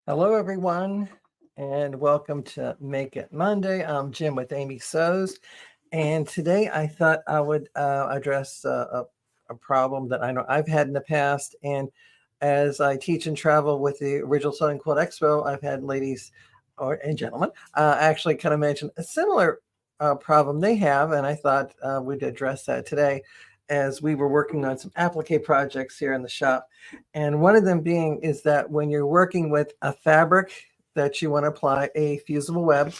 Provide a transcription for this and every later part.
Hello, everyone, and welcome to Make It Monday. I'm Jim with Amy Sews, and today I thought I would address a problem that I know I've had in the past. And as I teach and travel with the Original Sewing Quilt Expo, I've had ladies and gentlemen actually kind of mention a similar problem they have, and I thought we'd address that today as we were working on some applique projects here in the shop. And one of them being is that when you're working with a fabric that you want to apply a fusible web,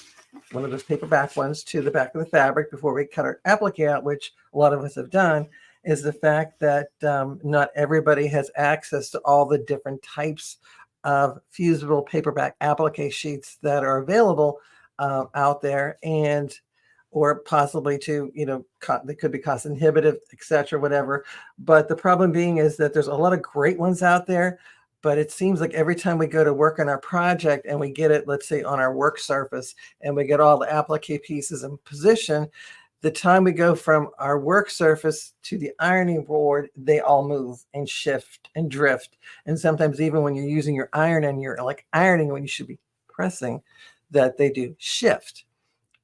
one of those paperback ones, to the back of the fabric before we cut our applique out, which a lot of us have done, is the fact that not everybody has access to all the different types of fusible paperback applique sheets that are available out there, and or possibly to, they could be cost inhibitive, etc., whatever. But the problem being is that there's a lot of great ones out there, but it seems like every time we go to work on our project and we get it, let's say on our work surface, and we get all the applique pieces in position, the time we go from our work surface to the ironing board, they all move and shift and drift. And sometimes even when you're using your iron and you're like ironing when you should be pressing, that they do shift.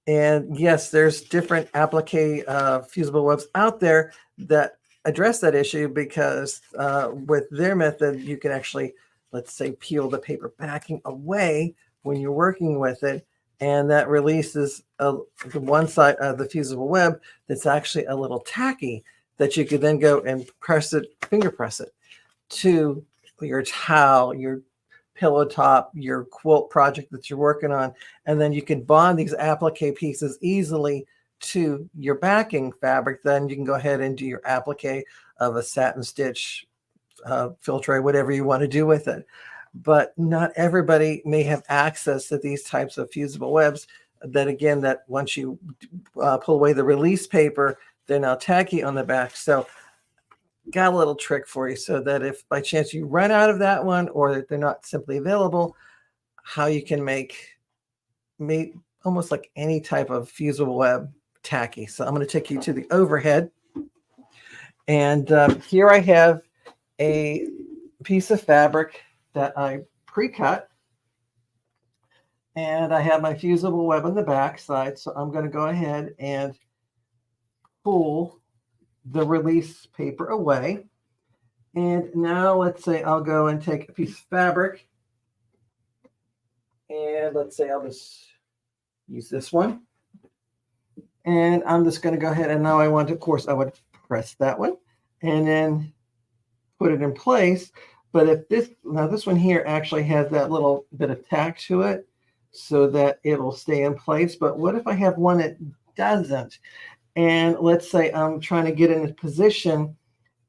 And yes, there's different applique fusible webs out there that address that issue because with their method, you can actually, let's say, peel the paper backing away when you're working with it. And that releases the one side of the fusible web that's actually a little tacky that you could then go and press it, finger press it to your towel, your pillow top, your quilt project that you're working on. And then you can bond these applique pieces easily to your backing fabric. Then you can go ahead and do your applique of a satin stitch, filtre, whatever you want to do with it. But not everybody may have access to these types of fusible webs that, again, that once you pull away the release paper, they're now tacky on the back. So got a little trick for you, so that if by chance you run out of that one or that they're not simply available, how you can make almost like any type of fusible web tacky. So I'm going to take you to the overhead. And here I have a piece of fabric that I pre-cut. And I have my fusible web on the back side. So I'm going to go ahead and pull the release paper away. And now let's say I'll go and take a piece of fabric. And let's say I'll just use this one. And I'm just going to go ahead, and now I want to, of course, I would press that one and then put it in place. But if this one here actually has that little bit of tack to it so that it'll stay in place. But what if I have one that doesn't? And let's say I'm trying to get in a position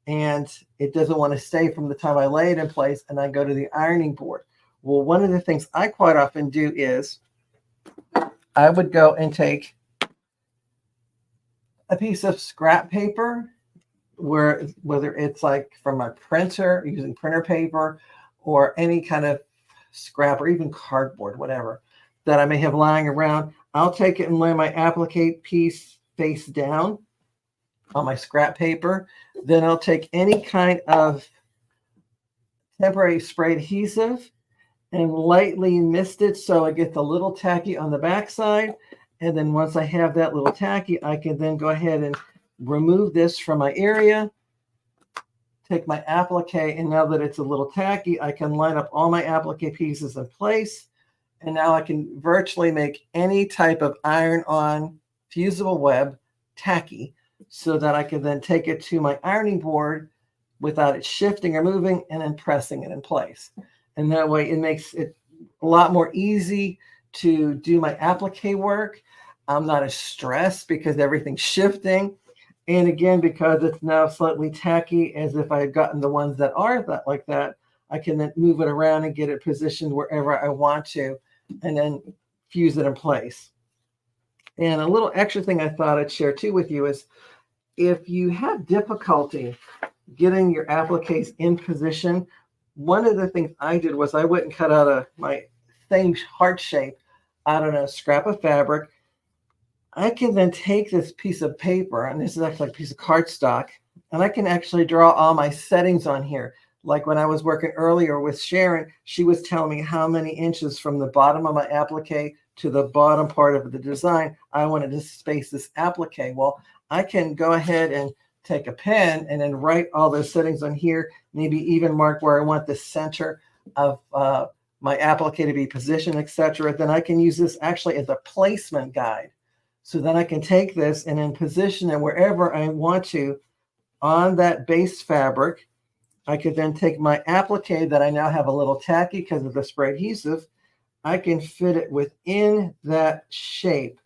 and it doesn't want to stay from the time I lay it in place and I go to the ironing board. Well, one of the things I quite often do is I would go and take a piece of scrap paper, whether it's like from a printer, using printer paper, or any kind of scrap, or even cardboard, whatever, that I may have lying around. I'll take it and lay my applique piece face down on my scrap paper. Then I'll take any kind of temporary spray adhesive and lightly mist it so it gets a little tacky on the backside. And then once I have that little tacky, I can then go ahead and remove this from my area, take my applique, and now that it's a little tacky, I can line up all my applique pieces in place. And now I can virtually make any type of iron-on fusible web tacky so that I can then take it to my ironing board without it shifting or moving and then pressing it in place. And that way it makes it a lot more easy to do my applique work. I'm not as stressed because everything's shifting. And again, because it's now slightly tacky, as if I had gotten the ones that are like that, I can then move it around and get it positioned wherever I want to, and then fuse it in place. And a little extra thing I thought I'd share too with you is if you have difficulty getting your appliques in position, one of the things I did was I went and cut out my same heart shape out of a scrap of fabric. I can then take this piece of paper, and this is actually a piece of cardstock, and I can actually draw all my settings on here. Like when I was working earlier with Sharon, she was telling me how many inches from the bottom of my applique to the bottom part of the design I wanted to space this applique. Well, I can go ahead and take a pen and then write all those settings on here, maybe even mark where I want the center of my applique to be positioned, etc. Then I can use this actually as a placement guide. So then I can take this and then position it wherever I want to on that base fabric. I could then take my applique that I now have a little tacky because of the spray adhesive. I can fit it within that shape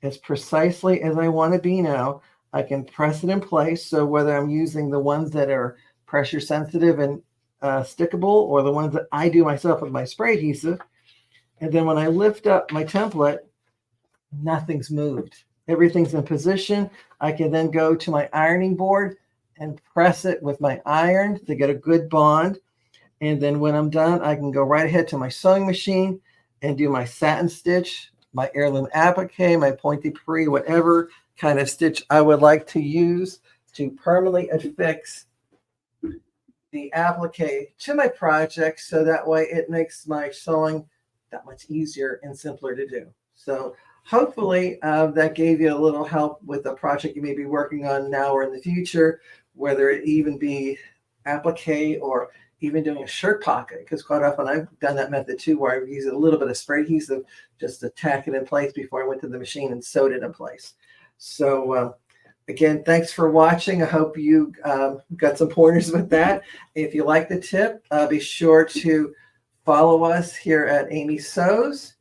as precisely as I want to be now. I can press it in place. So whether I'm using the ones that are pressure sensitive and stickable, or the ones that I do myself with my spray adhesive. And then when I lift up my template, nothing's moved. Everything's in position. I can then go to my ironing board and press it with my iron to get a good bond. And then when I'm done, I can go right ahead to my sewing machine and do my satin stitch, my heirloom applique, my pointy pre, whatever kind of stitch I would like to use to permanently affix the applique to my project, so that way it makes my sewing that much easier and simpler to do. So hopefully that gave you a little help with a project you may be working on now or in the future, whether it even be applique or even doing a shirt pocket, because quite often I've done that method too, where I've used a little bit of spray adhesive just to tack it in place before I went to the machine and sewed it in place. So again, thanks for watching. I hope you got some pointers with that. If you like the tip, be sure to follow us here at Amy Sews.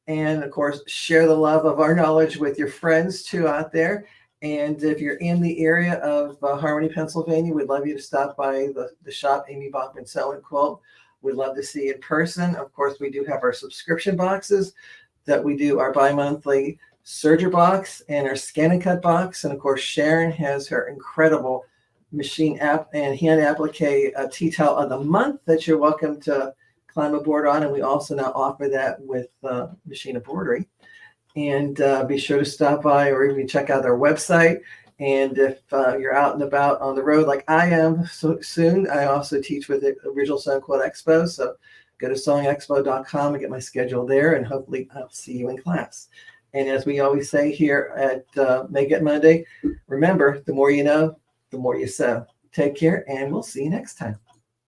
And of course, share the love of our knowledge with your friends too out there. And if you're in the area of Harmony, Pennsylvania, we'd love you to stop by the shop, Amy Bachman Sew and Quilt. We'd love to see you in person. Of course, we do have our subscription boxes that we do our bi-monthly serger box and our scan and cut box. And of course, Sharon has her incredible machine app and hand applique tea towel of the month that you're welcome to climb aboard on. And we also now offer that with machine embroidery. And be sure to stop by or even check out our website. And if you're out and about on the road like I am soon, I also teach with the Original Sew and Quilt Expo. So go to sewingexpo.com and get my schedule there, and hopefully I'll see you in class. And as we always say here at Make It Monday, remember, the more you know, the more you sew. Take care, and we'll see you next time.